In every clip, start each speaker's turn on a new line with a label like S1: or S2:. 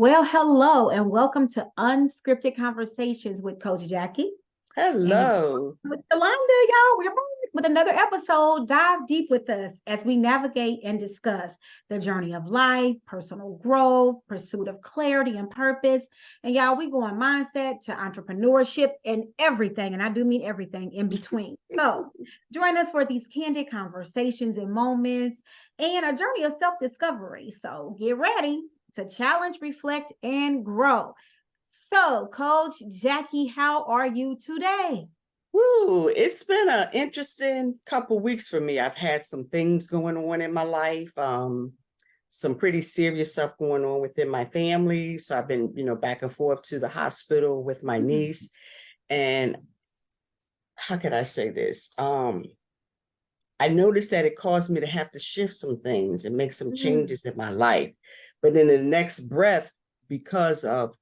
S1: Well, hello and welcome to Unscripted Conversations with Coach Jackie and
S2: Hello.
S1: with Yolanda, y'all. We're back with another episode. Dive deep with us as we navigate and discuss the journey of life, personal growth, pursuit of clarity and purpose. And y'all, we go on mindset to entrepreneurship and everything, and I do mean everything in between. So join us for these candid conversations and moments and a journey of self-discovery. So get ready to challenge, reflect, and grow. So, Coach Jackie, how are you today?
S2: Woo, it's been an interesting couple weeks for me. I've had some things going on in my life, some pretty serious stuff going on within my family. So I've been, back and forth to the hospital with my
S1: Mhm.
S2: niece. And how can I say this? I noticed that it caused me to have to shift some things and make some
S1: Mhm.
S2: changes in my life. But in the next breath, because of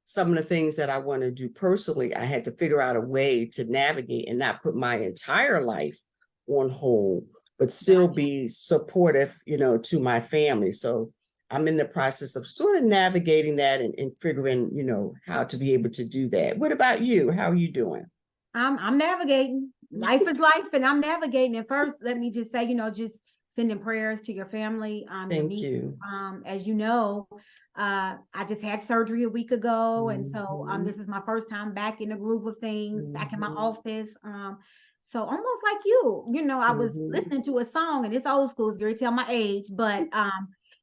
S2: some of the things that I want to do personally, I had to figure out a way to navigate and not put my entire life on hold, but still
S1: Gotcha.
S2: be supportive, to my family. So I'm in the process of sort of navigating that and figuring, how to be able to do that. What about you? How are you doing?
S1: I'm navigating. Life is life, and I'm navigating. And first, let me just say, just sending prayers to your family, your
S2: Thank
S1: niece.
S2: you.
S1: As you know, I just had surgery a week ago, and so
S2: Mhm,
S1: this is my first time back in the groove of things, back in my
S2: mhm,
S1: office. So almost like you, I was
S2: mhm.
S1: listening to a song, and it's old school. It's Gary tell my age, but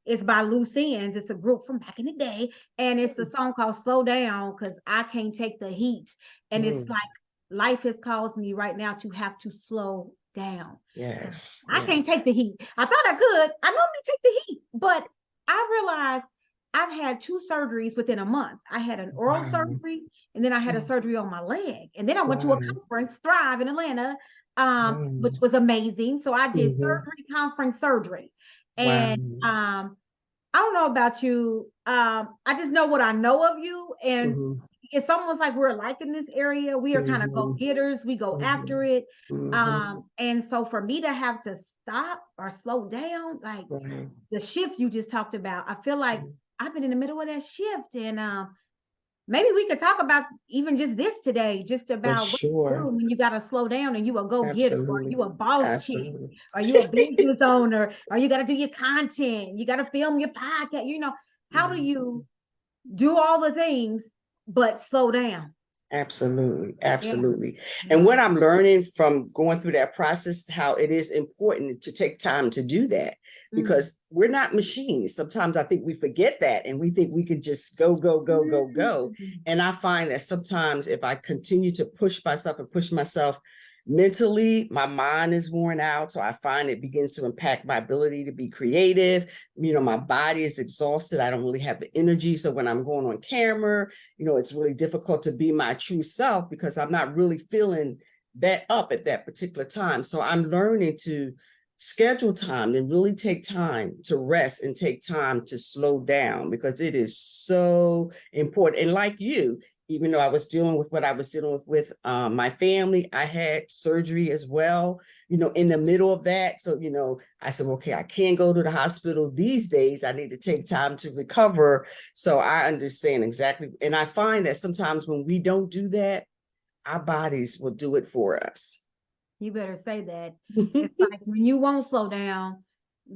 S1: it's by Loose Ends. It's a group from back in the day, and it's a song called "Slow Down" because I can't take the heat, and it's
S2: Mm.
S1: like life has caused me right now to have to slow down because
S2: Yes,
S1: I can't
S2: yes.
S1: take the heat. I thought I could. I normally take the heat, but I realized I've had two surgeries within a month. I had an oral
S2: Wow.
S1: surgery and then I had a
S2: Mm.
S1: surgery on my leg. And then I went to a
S2: Wow.
S1: conference, Thrive in Atlanta, which
S2: Wow.
S1: was amazing. So I did
S2: Mhm.
S1: surgery, conference, surgery.
S2: Wow.
S1: And I don't know about you. I just know what I know of you. And
S2: Mhm.
S1: it's almost like we're alike in this area. We are kind of
S2: Mhm.
S1: go-getters, we go after
S2: Mhm.
S1: it.
S2: Mhm.
S1: And so for me to have to stop or slow down, like
S2: Right.
S1: the shift you just talked about, I feel like
S2: Mm.
S1: I've been in the middle of that shift. And maybe we could talk about even just this today, just
S2: For
S1: about what to do
S2: sure.
S1: when you got to slow down and you a go-getter, or
S2: Absolutely.
S1: you a boss chick,
S2: Absolutely.
S1: or you a business owner, or you got to do your content, you got to film your podcast. How do
S2: Mhm.
S1: you do all the things but slow down?
S2: Absolutely,
S1: Yeah,
S2: absolutely. And
S1: yeah.
S2: what I'm learning from going through that process, how it is important to take time to do that
S1: Mm.
S2: because we're not machines. Sometimes I think we forget that and we think we could just go, go, go, go, go.
S1: Mm.
S2: And I find that sometimes if I continue to push myself and push myself mentally, my mind is worn out. So I find it begins to impact my ability to be creative. My body is exhausted. I don't really have the energy. So when I'm going on camera, it's really difficult to be my true self because I'm not really feeling that up at that particular time. So I'm learning to schedule time and really take time to rest and take time to slow down because it is so important. And like you, even though I was dealing with what I was dealing with my family, I had surgery as well, in the middle of that. So, I said, okay, I can't go to the hospital these days. I need to take time to recover. So I understand exactly. And I find that sometimes when we don't do that, our bodies will do it for us.
S1: You better say that. It's like when you won't slow down,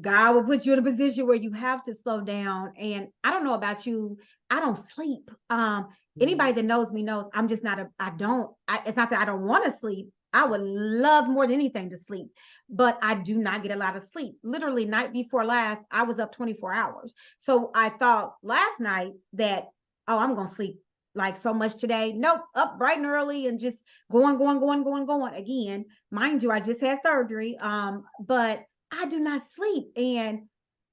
S1: God will put you in a position where you have to slow down. And I don't know about you, I don't sleep. Anybody that knows me knows I'm just not I don't, it's not that I don't want to sleep. I would love more than anything to sleep, but I do not get a lot of sleep. Literally, night before last, I was up 24 hours. So I thought last night that, oh, I'm going to sleep like so much today. Nope, up bright and early and just going again. Mind you, I just had surgery. But I do not sleep. And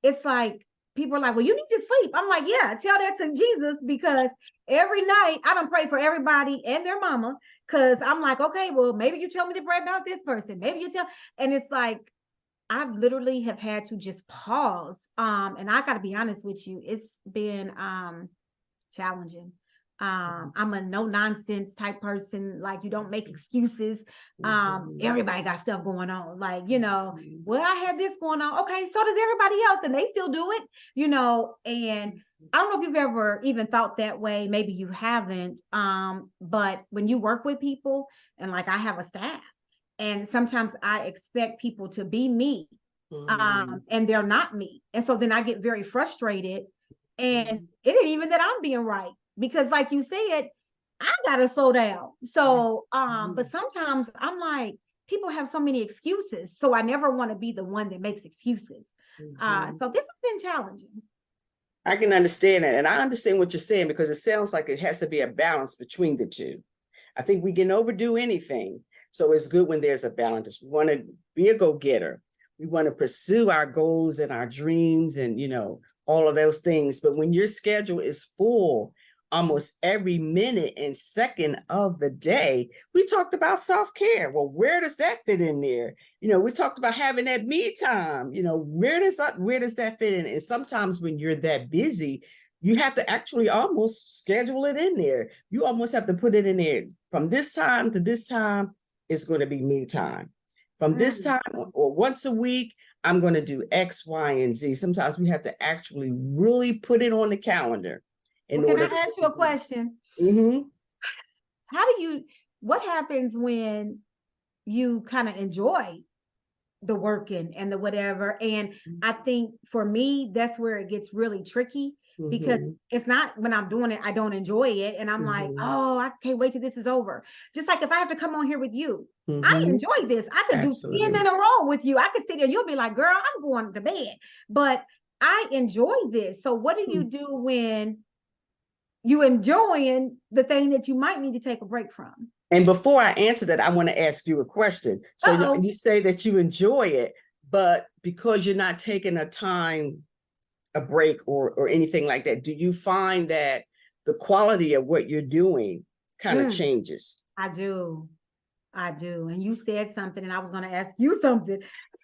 S1: it's like people are like, well, you need to sleep. I'm like, yeah, tell that to Jesus because every night I don't pray for everybody and their mama. Cause I'm like, okay, well, maybe you tell me to pray about this person. Maybe you tell, and it's like I've literally have had to just pause. And I gotta be honest with you, it's been challenging. I'm a no nonsense type person. Like you don't make excuses. Everybody got stuff going on. Like, well, I had this going on. Okay, so does everybody else, and they still do it, and I don't know if you've ever even thought that way. Maybe you haven't. But when you work with people, and like I have a staff, and sometimes I expect people to be me,
S2: Mhm.
S1: and they're not me. And so then I get very frustrated. And
S2: Mhm.
S1: it ain't even that I'm being right. Because like you said, I gotta slow down. So but
S2: Mhm.
S1: sometimes I'm like, people have so many excuses. So I never want to be the one that makes excuses.
S2: Mhm.
S1: So this has been challenging.
S2: I can understand that. And I understand what you're saying because it sounds like it has to be a balance between the two. I think we can overdo anything. So it's good when there's a balance. We want to be a go-getter. We want to pursue our goals and our dreams and, all of those things. But when your schedule is full, almost every minute and second of the day, we talked about self-care. Well, where does that fit in there? We talked about having that me time. Where does that fit in? And sometimes when you're that busy, you have to actually almost schedule it in there. You almost have to put it in there. From this time to this time, it's going to be me time. From this
S1: Mm.
S2: time or once a week, I'm going to do X, Y, and Z. Sometimes we have to actually really put it on the calendar in
S1: Well, can
S2: order
S1: I
S2: to
S1: ask you a question?
S2: Mhm.
S1: How do you, what happens when you kind of enjoy the working and the whatever? And I think for me, that's where it gets really tricky because
S2: Mhm.
S1: it's not when I'm doing it, I don't enjoy it. And I'm like,
S2: Mhm.
S1: oh, I can't wait till this is over. Just like if I have to come on here with you, I
S2: Mhm.
S1: enjoy this. I could do 10 in
S2: Absolutely.
S1: a row with you. I could sit there, you'll be like, girl, I'm going to bed. But I enjoy this. So what do you do when you enjoying the thing that you might need to take a break from?
S2: And before I answer that, I want to ask you a question. So
S1: Uh-oh.
S2: you say that you enjoy it, but because you're not taking a break or anything like that, do you find that the quality of what you're doing kind of
S1: Mm,
S2: changes?
S1: I do. I do. And you said something, and I was going to ask you something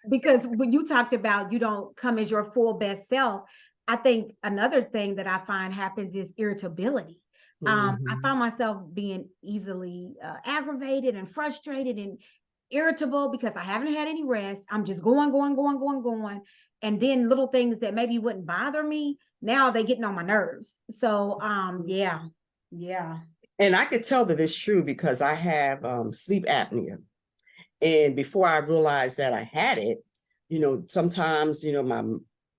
S1: because when you talked about you don't come as your full best self, I think another thing that I find happens is irritability. I
S2: Mhm.
S1: found myself being easily aggravated and frustrated and irritable because I haven't had any rest. I'm just going, going, going, going, going. And then little things that maybe wouldn't bother me, now they getting on my nerves. So yeah, yeah.
S2: And I could tell that it's true because I have sleep apnea. And before I realized that I had it, sometimes, my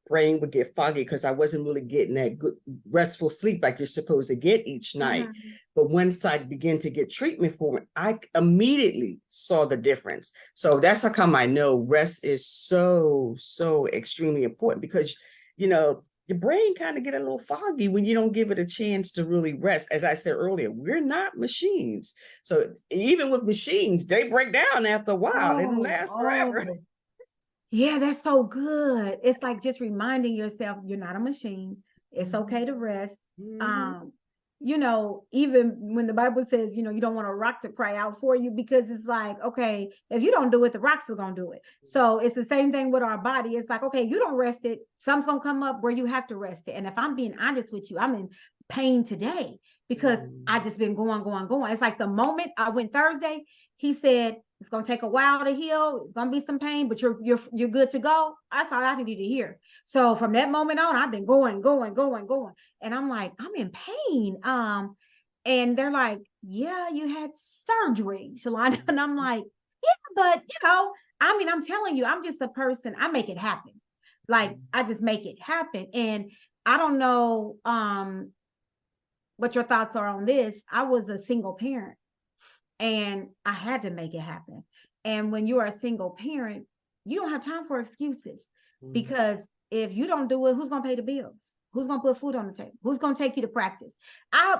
S2: brain would get foggy because I wasn't really getting that good restful sleep like you're supposed to get each night.
S1: Mhm.
S2: But once I began to get treatment for it, I immediately saw the difference. So that's how come I know rest is so, so extremely important because, your brain kind of get a little foggy when you don't give it a chance to really rest. As I said earlier, we're not machines. So even with machines, they break down after a while. They don't
S1: Oh,
S2: last forever.
S1: oh. Yeah, that's so good. It's like just reminding yourself you're not a machine. It's okay to rest.
S2: Mhm.
S1: Um, even when the Bible says, you don't want a rock to cry out for you because it's like, okay, if you don't do it, the rocks are gonna do it. So it's the same thing with our body. It's like, okay, you don't rest it, something's gonna come up where you have to rest it. And if I'm being honest with you, I'm in pain today because I
S2: Mhm.
S1: just been going, going, going. It's like the moment I went Thursday, he said, it's gonna take a while to heal. It's gonna be some pain, but you're good to go. That's all I needed to hear. So from that moment on, I've been going, going, going, going, and I'm like, I'm in pain. And they're like, yeah, you had surgery, Shalonda, and I'm like, yeah, but I mean, I'm telling you, I'm just a person. I make it happen. Like I just make it happen, and I don't know what your thoughts are on this. I was a single parent and I had to make it happen. And when you are a single parent, you don't have time for excuses
S2: Mhm.
S1: because if you don't do it, who's going to pay the bills? Who's going to put food on the table? Who's going to take you to practice?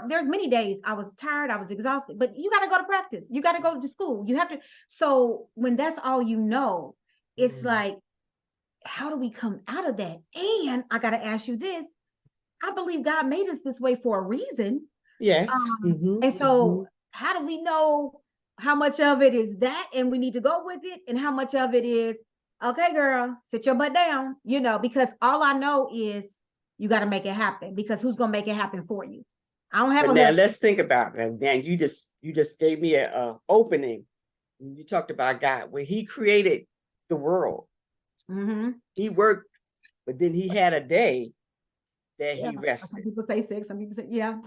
S1: There's many days I was tired, I was exhausted, but you got to go to practice. You got to go to school. You have to. So when that's all it's
S2: Mhm.
S1: like, how do we come out of that? And I got to ask you this. I believe God made us this way for a reason.
S2: Yes.
S1: And so
S2: Mhm.
S1: how do we know how much of it is that and we need to go with it and how much of it is, okay, girl, sit your butt down, because all I know is you got to make it happen because who's going to make it happen for you? I don't have
S2: But
S1: a
S2: now
S1: husband.
S2: let's think about it. Man, you just gave me a opening. You talked about God when He created the world.
S1: Mm-hmm.
S2: He worked, but then He had a day that
S1: Yeah.
S2: he
S1: Some
S2: rested.
S1: people say 6, some people say, yeah.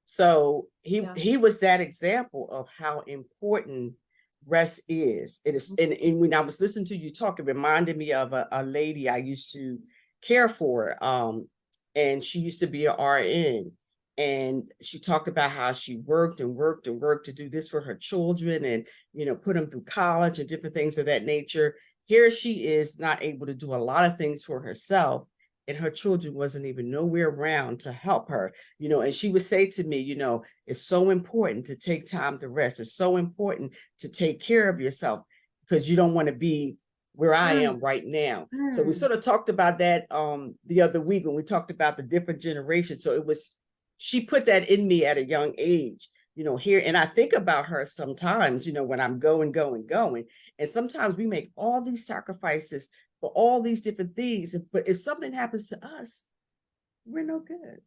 S2: So
S1: Yeah.
S2: he was that example of how important rest is. It is, and when I was listening to you talk, it reminded me of a lady I used to care for. And she used to be an RN. And she talked about how she worked and worked and worked to do this for her children and, put them through college and different things of that nature. Here she is not able to do a lot of things for herself, and her children wasn't even nowhere around to help her. And she would say to me, it's so important to take time to rest. It's so important to take care of yourself because you don't want to be where I
S1: Mm,
S2: am right now. So we
S1: mm.
S2: sort of talked about that the other week when we talked about the different generations. So she put that in me at a young age, here. And I think about her sometimes, when I'm going, and sometimes we make all these sacrifices for all these different things. But if something happens to us, we're no good.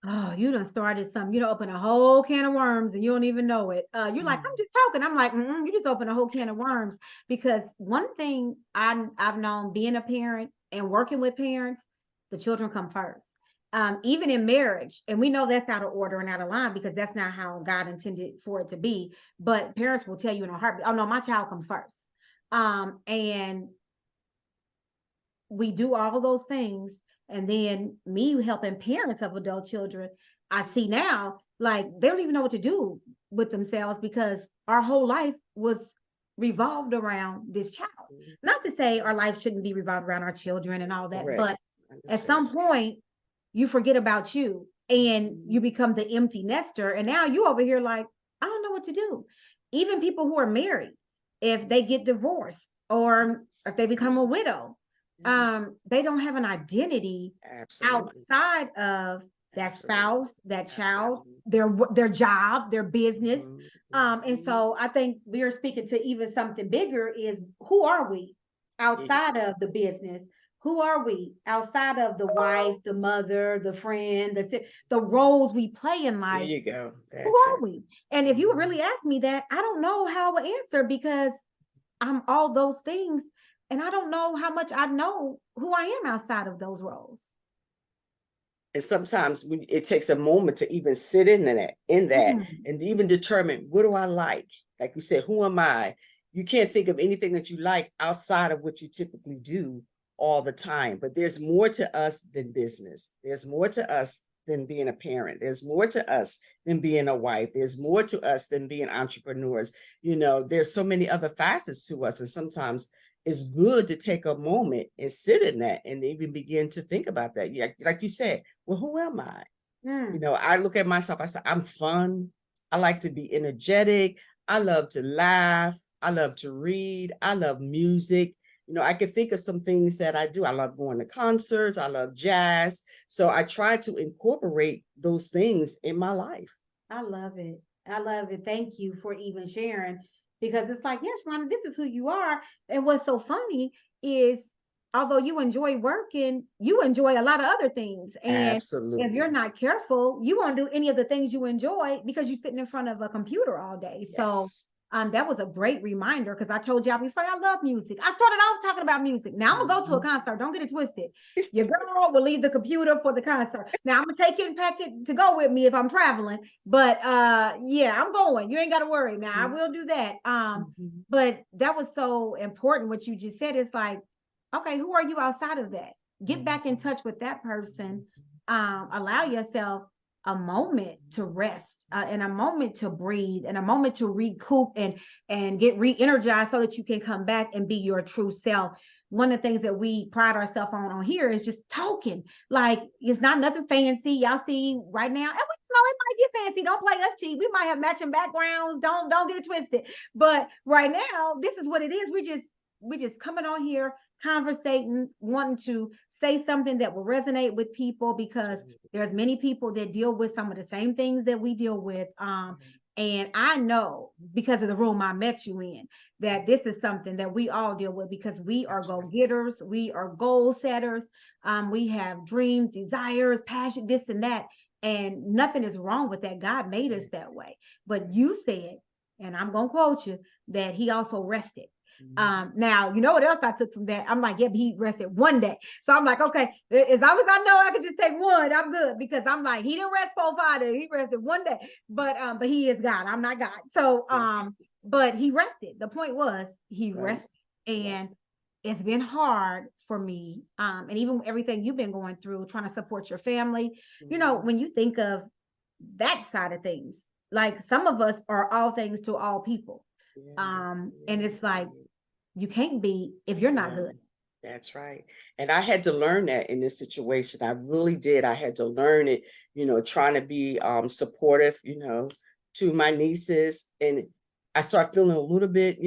S1: Oh, you done started something. You done open a whole can of worms and you don't even know it. You're like, I'm just talking. I'm like, you just open a whole can of worms. Because one thing I've known being a parent and working with parents, the children come first. Even in marriage, and we know that's out of order and out of line because that's not how God intended for it to be. But parents will tell you in a heartbeat, oh no, my child comes first. And we do all those things. And then me helping parents of adult children, I see now, like they don't even know what to do with themselves because our whole life was revolved around this child. Not to say our life shouldn't be revolved around our children and all that,
S2: Correct.
S1: but
S2: I
S1: at
S2: understand.
S1: some point, you forget about you and you become the empty nester. And now you over here like, I don't know what to do. Even people who are married, if they get divorced or
S2: Yes.
S1: if they become a
S2: Yes.
S1: widow,
S2: Yes.
S1: they don't have an identity
S2: Absolutely.
S1: outside of that
S2: Absolutely.
S1: spouse, that child,
S2: Absolutely.
S1: their job, their business.
S2: Mhm.
S1: And
S2: Mhm.
S1: so I think we're speaking to even something bigger is who are we outside of the business? Who are we outside of the wife, the mother, the friend, the roles we play in
S2: There
S1: life?
S2: you go.
S1: Who
S2: That's
S1: are
S2: it.
S1: we? And if you would
S2: Mhm.
S1: really ask me that, I don't know how I would answer because I'm all those things. And I don't know how much I know who I am outside of those roles.
S2: And sometimes it takes a moment to even sit in that,
S1: Mm,
S2: and even determine, what do I like? Like you said, who am I? You can't think of anything that you like outside of what you typically do all the time. But there's more to us than business. There's more to us than being a parent. There's more to us than being a wife. There's more to us than being entrepreneurs. There's so many other facets to us. And sometimes it's good to take a moment and sit in that and even begin to think about that. Yeah, like you said, well, who am I?
S1: mm.
S2: I look at myself, I say, I'm fun. I like to be energetic. I love to laugh. I love to read. I love music. I can think of some things that I do. I love going to concerts. I love jazz. So I try to incorporate those things in my life.
S1: I love it. I love it. Thank you for even sharing because it's like, yeah, Shalana, this is who you are. And what's so funny is although you enjoy working, you enjoy a lot of other things. And if you're
S2: Absolutely.
S1: not careful, you won't do any of the things you enjoy because you're sitting in front of a computer all day. So
S2: Yes.
S1: that was a great reminder because I told y'all before I love music. I started off talking about music. Now I'm gonna go to a
S2: Mhm.
S1: concert. Don't get it twisted. Your girl will leave the computer for the concert. Now I'm gonna take it and pack it to go with me if I'm traveling. But yeah, I'm going. You ain't gotta worry. Now I will do that.
S2: Mhm.
S1: But that was so important what you just said. It's like, okay, who are you outside of that? Get back in touch with that person. Allow yourself a moment to rest and a moment to breathe and a moment to recoup and get re-energized so that you can come back and be your true self. One of the things that we pride ourselves on here is just talking. Like it's not nothing fancy. Y'all see right now, and we know it might get fancy. Don't play us cheap. We might have matching backgrounds. Don't get it twisted. But right now, this is what it is. We just coming on here, conversating, wanting to say something that will resonate with people because there's many people that deal with some of the same things that we deal with. And I know because of the room I met you in that this is something that we all deal with because we are go
S2: Absolutely.
S1: getters, we are goal setters, we have dreams, desires, passion, this and that. And nothing is wrong with that. God made us that way. But you said, and I'm going to quote you, that He also rested. Now, you know what else I took from that? I'm like, yeah, but he rested one day. So I'm like, okay, as long as I know I can just take one, I'm good, because I'm like, he didn't rest 4 5 days, he rested one day. But he is God. I'm not God. So but he rested. The point was he rested. And it's been hard for me. And even everything you've been going through, trying to support your family, you know, when you think of that side of things, like some of us are all things to all people. And it's like, you can't be if you're not good.
S2: That's right. And I had to learn that in this situation. I really did. I had to learn it, trying to be supportive, to my nieces. And I start feeling a little bit,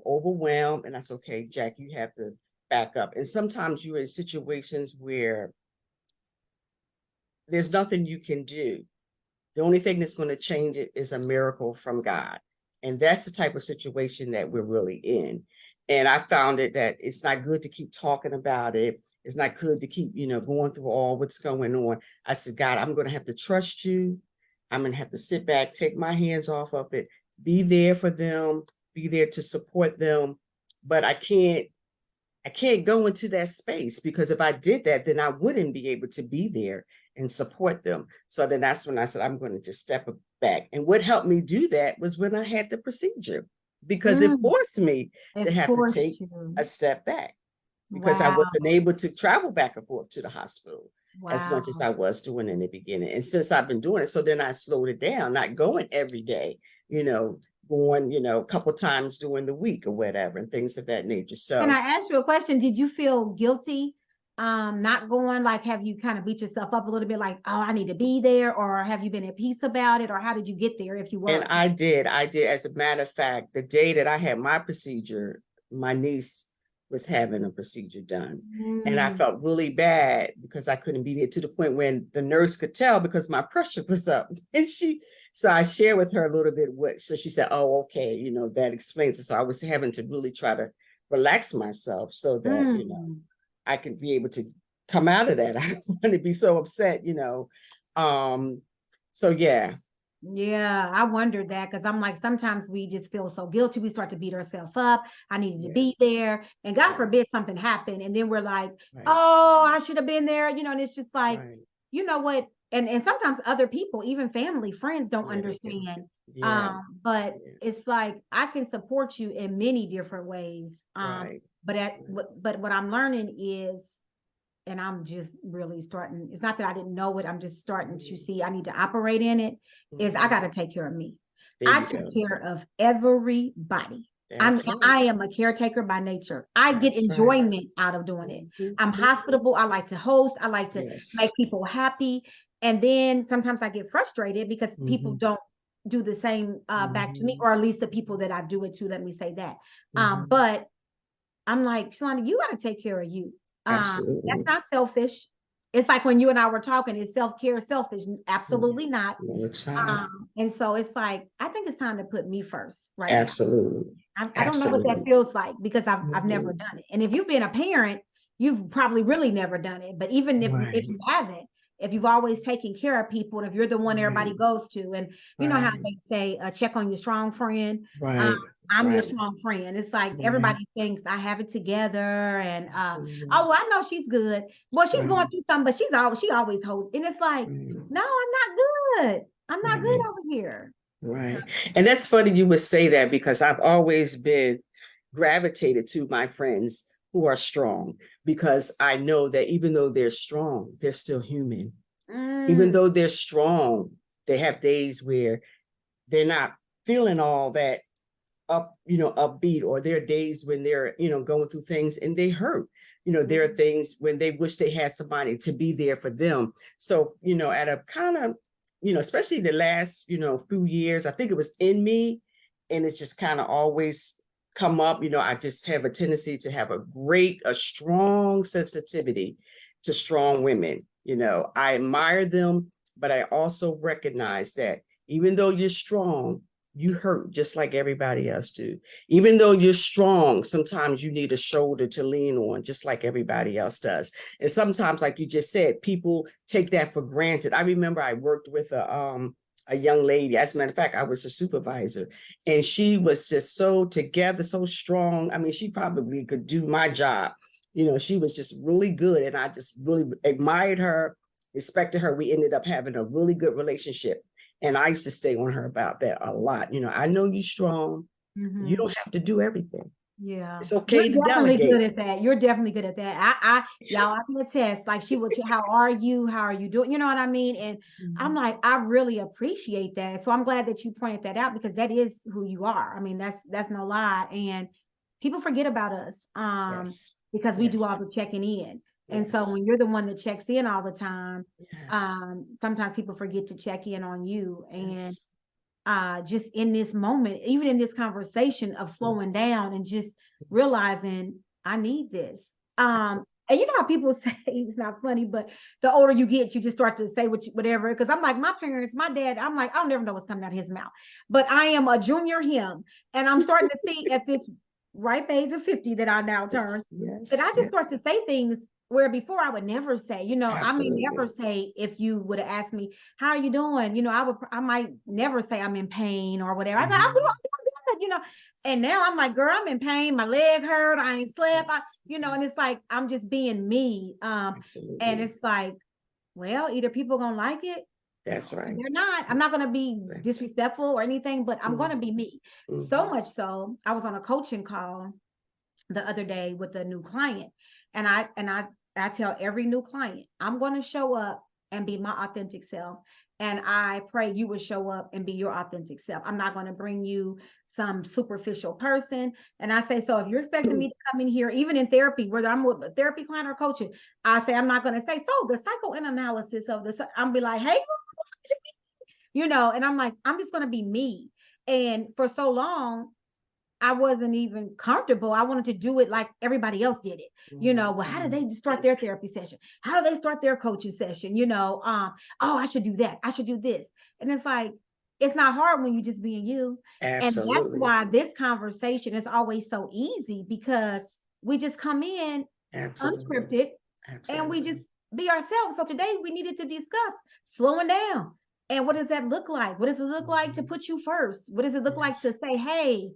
S2: overwhelmed. And that's okay, Jack, you have to back up. And sometimes you're in situations where there's nothing you can do. The only thing that's going to change it is a miracle from God. And that's the type of situation that we're really in. And I found it that it's not good to keep talking about it. It's not good to keep, going through all what's going on. I said, God, I'm going to have to trust you. I'm going to have to sit back, take my hands off of it, be there for them, be there to support them. But I can't go into that space, because if I did that, then I wouldn't be able to be there and support them. So then that's when I said, I'm going to just step back. And what helped me do that was when I had the procedure, because it forced me to have to take a step back, because I wasn't able to travel back and forth to the hospital as much as I was doing in the beginning. And since I've been doing it, so then I slowed it down, not going every day, going, a couple times during the week or whatever, and things of that nature. So
S1: can I ask you a question? Did you feel guilty not going? Like, have you kind of beat yourself up a little bit, like, oh, I need to be there? Or have you been at peace about it? Or how did you get there, if you were?
S2: And I did. As a matter of fact, the day that I had my procedure, my niece was having a procedure done. And I felt really bad because I couldn't be there, to the point when the nurse could tell because my pressure was up. And so I shared with her a little bit so she said, oh, okay, that explains it. So I was having to really try to relax myself so that, I could be able to come out of that. I don't want to be so upset, so yeah.
S1: Yeah, I wondered that, because I'm like, sometimes we just feel so guilty. We start to beat ourselves up. I needed to be there. And God forbid something happened. And then we're like, oh, I should have been there. And it's just like, you know what? And sometimes other people, even family, friends, don't understand. But it's like, I can support you in many different ways. But what I'm learning is, and I'm just really starting, it's not that I didn't know it, I'm just starting to see I need to operate in it, is I got to take care of me. I take care of everybody. I am a caretaker by nature. I get enjoyment out of doing it. I'm hospitable. I like to host. I like to make people happy. And then sometimes I get frustrated because people don't do the same back to me, or at least the people that I do it to, let me say that. But I'm like, Shalonda, you got to take care of you. That's not selfish. It's like when you and I were talking, is self-care selfish? Absolutely not. And so it's like, I think it's time to put me first, right?
S2: Absolutely.
S1: I don't know what that feels like, because I've never done it. And if you've been a parent, you've probably really never done it. But even if you haven't, if you've always taken care of people, and if you're the one everybody goes to, and you know how they say, check on your strong friend. I'm your strong friend. It's like everybody thinks I have it together, and oh, I know she's good. Well, she's going through something, but she always holds. And it's like, no, I'm not good. I'm not good over here.
S2: Right. And that's funny you would say that, because I've always been gravitated to my friends who are strong, because I know that even though they're strong, they're still human. Even though they're strong, they have days where they're not feeling all that upbeat, or there are days when they're, going through things and they hurt. There are things when they wish they had somebody to be there for them. So, at a kind of, especially the last, few years, I think it was in me, and it's just kind of always come up. I just have a tendency to have a strong sensitivity to strong women. I admire them, but I also recognize that even though you're strong, you hurt just like everybody else do. Even though you're strong, sometimes you need a shoulder to lean on, just like everybody else does. And sometimes, like you just said, people take that for granted. I remember I worked with a a young lady. As a matter of fact, I was her supervisor, and she was just so together, so strong. I mean, she probably could do my job. She was just really good, and I just really admired her, respected her. We ended up having a really good relationship, and I used to stay on her about that a lot. I know you're strong. You don't have to do everything.
S1: Yeah.
S2: It's
S1: You're
S2: okay to
S1: definitely
S2: delegate.
S1: good at that. You're definitely good at that. Y'all, I can attest. Like she would, how are you? How are you doing? You know what I mean? And I'm like, I really appreciate that. So I'm glad that you pointed that out because that is who you are. I mean, that's no lie. And people forget about us
S2: Yes.
S1: because we do all
S2: Yes.
S1: the checking in. And so
S2: Yes.
S1: when you're the one that checks in all the time,
S2: Yes.
S1: sometimes people forget to check in on you. And
S2: Yes.
S1: just in this moment, even in this conversation of slowing down and just realizing I need this.
S2: Absolutely.
S1: And you know how people say it's not funny, but the older you get, you just start to say whatever. Because I'm like, my parents, my dad, I'm like, I'll never know what's coming out of his mouth. But I am a junior him. And I'm starting to see at this ripe age of 50 that I now turn,
S2: Yes.
S1: that
S2: Yes.
S1: I just
S2: Yes.
S1: start to say things where before I would never say, I may never
S2: Absolutely.
S1: say if you would have asked me, how are you doing? I might never say I'm in pain or whatever. I'm
S2: Mhm.
S1: doing good. And now I'm like, girl, I'm in pain. My leg hurt. I ain't slept.
S2: Yes.
S1: And it's like, I'm just being me. And
S2: Absolutely.
S1: it's like, well, either people gonna like it
S2: That's
S1: or
S2: right.
S1: they're not. I'm not gonna be
S2: Right.
S1: disrespectful or anything, but I'm gonna be
S2: Mhm.
S1: me. So
S2: Mhm.
S1: much so, I was on a coaching call the other day with a new client, and I tell every new client, I'm going to show up and be my authentic self, and I pray you will show up and be your authentic self. I'm not going to bring you some superficial person. And I say, so if you're expecting me to come in here, even in therapy, whether I'm with a therapy client or coaching, I say I'm not going to say, so the psychoanalysis of this, I'm be like, hey, and I'm like, I'm just going to be me. And for so long I wasn't even comfortable. I wanted to do it like everybody else did it. Well, how do
S2: Mhm.
S1: they start their therapy session? How do they start their coaching session? Oh, I should do that. I should do this. And it's like, it's not hard when you just being you. And that's
S2: Absolutely.
S1: why this conversation is always so easy because
S2: Yes.
S1: we just come in
S2: Absolutely.
S1: unscripted and we
S2: Absolutely.
S1: just be ourselves. So today we needed to discuss slowing down. And what does that look like? What does it look like to
S2: Mhm.
S1: put you first? What does it look like to
S2: Yes.
S1: say, hey,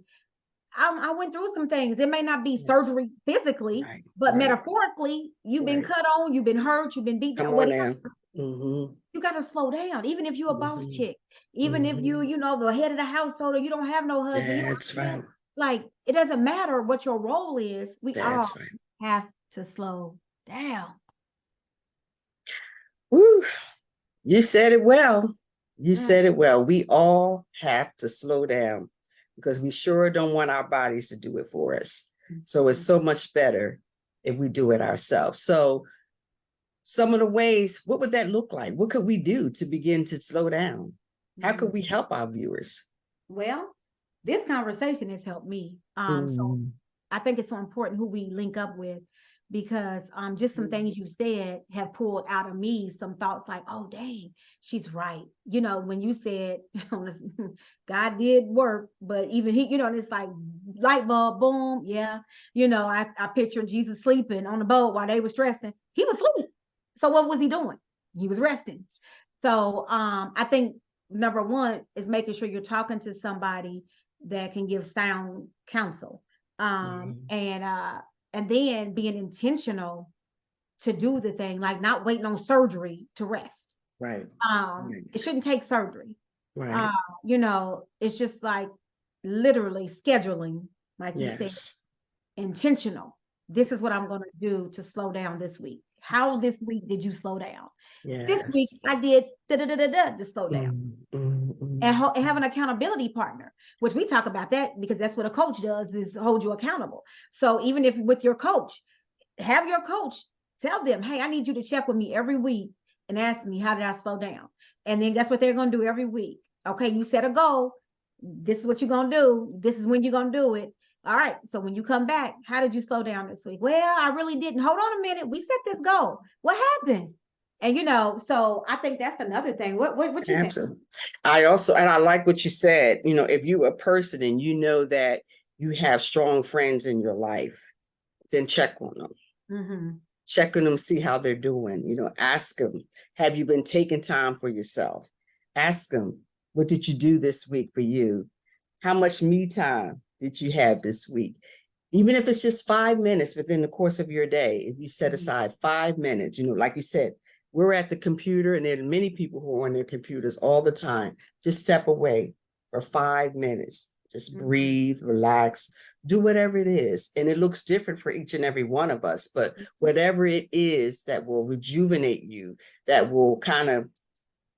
S1: I went through some things. It may not be
S2: Yes.
S1: surgery physically,
S2: Right.
S1: but
S2: Right.
S1: metaphorically, you've been
S2: Right.
S1: cut on, you've been hurt, you've been beat
S2: Come
S1: down,
S2: on
S1: whatever.
S2: now. Mhm.
S1: You got to slow down. Even if you're a boss
S2: Mhm.
S1: chick, even if
S2: Mhm.
S1: the head of the household, or you don't have no husband,
S2: That's right.
S1: like it doesn't matter what your role is. We all
S2: That's right.
S1: have to slow down.
S2: Woo. You said it well. You
S1: Mm,
S2: said it well. We all have to slow down because we sure don't want our bodies to do it for us. So it's
S1: mm,
S2: so much better if we do it ourselves. So some of the ways, what would that look like? What could we do to begin to slow down? How could
S1: mm.
S2: we help our viewers?
S1: Well, this conversation has helped me. So
S2: Mm,
S1: I think it's so important who we link up with because just some things you said have pulled out of me some thoughts like, oh, dang, she's right. When you said God did work, but even he, and it's like light bulb, boom. Yeah. I picture Jesus sleeping on the boat while they were stressing. He was sleeping. So what was he doing? He was resting. So I think number one is making sure you're talking to somebody that can give sound counsel
S2: mm,
S1: and then being intentional to do the thing, like not waiting on surgery to rest.
S2: right. Right.
S1: It shouldn't take surgery. uh
S2: Right.
S1: it's just like literally scheduling, like you said,
S2: Yes.
S1: intentional. This is what I'm
S2: Yes.
S1: going to do to slow down this week. How this week did you slow down? This week
S2: Yes.
S1: I did da da da da da to slow down.
S2: Mm, mm,
S1: And,
S2: mm,
S1: and have
S2: mm.
S1: an accountability partner, which we talk about that because that's what a coach does, is hold you accountable. So even if with your coach, have your coach tell them, hey, I need you to check with me every week and ask me, how did I slow down? And then that's what they're going to do every week. Okay, you set a goal. This is what you're going to do. This is when you're going to do it. All right, so when you come back, how did you slow down this week? Well, I really didn't. Hold on a minute, we set this goal. What happened? And so I think that's another thing. What you think?
S2: Absolutely. I like what you said. If you're a person and you know that you have strong friends in your life, then check on them.
S1: Mm-hmm.
S2: Check on them, see how they're doing. Ask them, have you been taking time for yourself? Ask them, What did you do this week for you? How much me time did you have this week? Even if it's just 5 minutes within the course of your day, if you set aside 5 minutes, like you said, we're at the computer and there are many people who are on their computers all the time. Just step away for 5 minutes. Just breathe, relax, do whatever it is. And it looks different for each and every one of us, but whatever it is that will rejuvenate you, that will kind of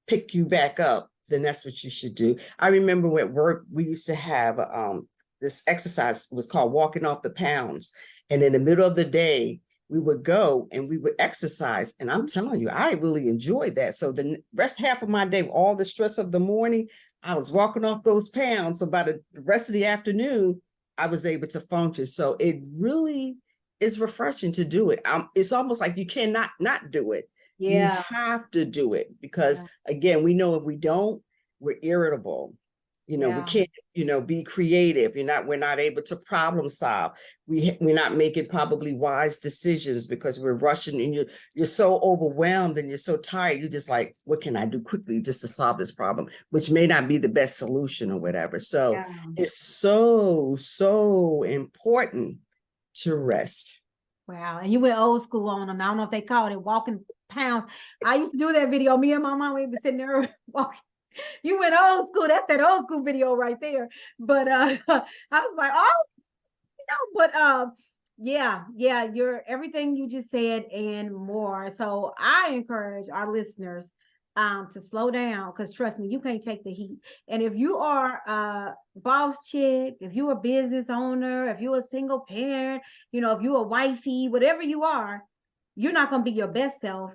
S2: pick you back up, then that's what you should do. I remember at work, we used to have this exercise was called walking off the pounds. And in the middle of the day, we would go and we would exercise. And I'm telling you, I really enjoyed that. So the rest half of my day, all the stress of the morning, I was walking off those pounds. So by the rest of the afternoon, I was able to function. So it really is refreshing to do it. It's almost like you cannot not do it. You have to do it because again, we know if we don't, we're irritable. We can't, be creative. We're not able to problem solve. We're not making probably wise decisions because we're rushing and you're so overwhelmed and you're so tired. You're just like, what can I do quickly just to solve this problem, which may not be the best solution or whatever. So it's so, so important to rest.
S1: Wow. And you went old school on them. I don't know if they called it walking pounds. I used to do that video. Me and my mom, we were sitting there walking. You went old school. That's that old school video right there. But I was like, oh, but yeah, everything you just said and more. So I encourage our listeners to slow down because trust me, you can't take the heat. And if you are a boss chick, if you're a business owner, if you're a single parent, if you're a wifey, whatever you are, you're not going to be your best self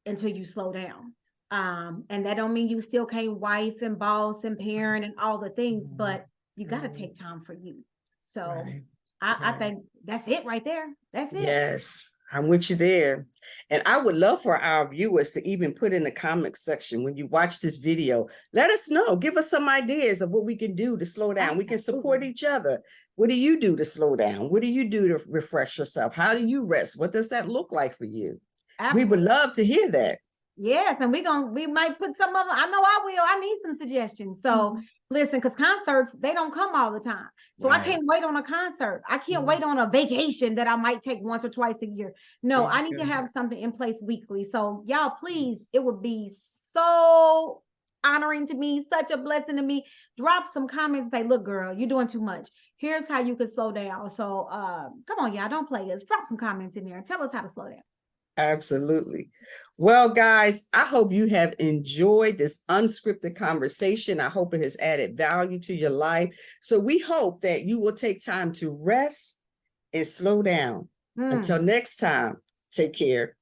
S1: until you slow down. And that don't mean you still can't wife and boss and parent and all the things, but you got to take time for you. So I think that's it right there. That's it.
S2: Yes, I'm with you there. And I would love for our viewers to even put in the comment section when you watch this video, let us know, give us some ideas of what we can do to slow down. We can support each other. What do you do to slow down? What do you do to refresh yourself? How do you rest? What does that look like for you? We would love to hear that.
S1: Yes, and we might put some of them. I know I will. I need some suggestions. So listen, because concerts, they don't come all the time. So I can't wait on a concert. I can't wait on a vacation that I might take once or twice a year. No, I need to have something in place weekly. So y'all, please, it would be so honoring to me, such a blessing to me. Drop some comments and say, look, girl, you're doing too much. Here's how you could slow down. So come on, y'all, don't play us. Drop some comments in there and tell us how to slow down.
S2: Absolutely. Well, guys, I hope you have enjoyed this unscripted conversation. I hope it has added value to your life. So we hope that you will take time to rest and slow down. Until next time, take care.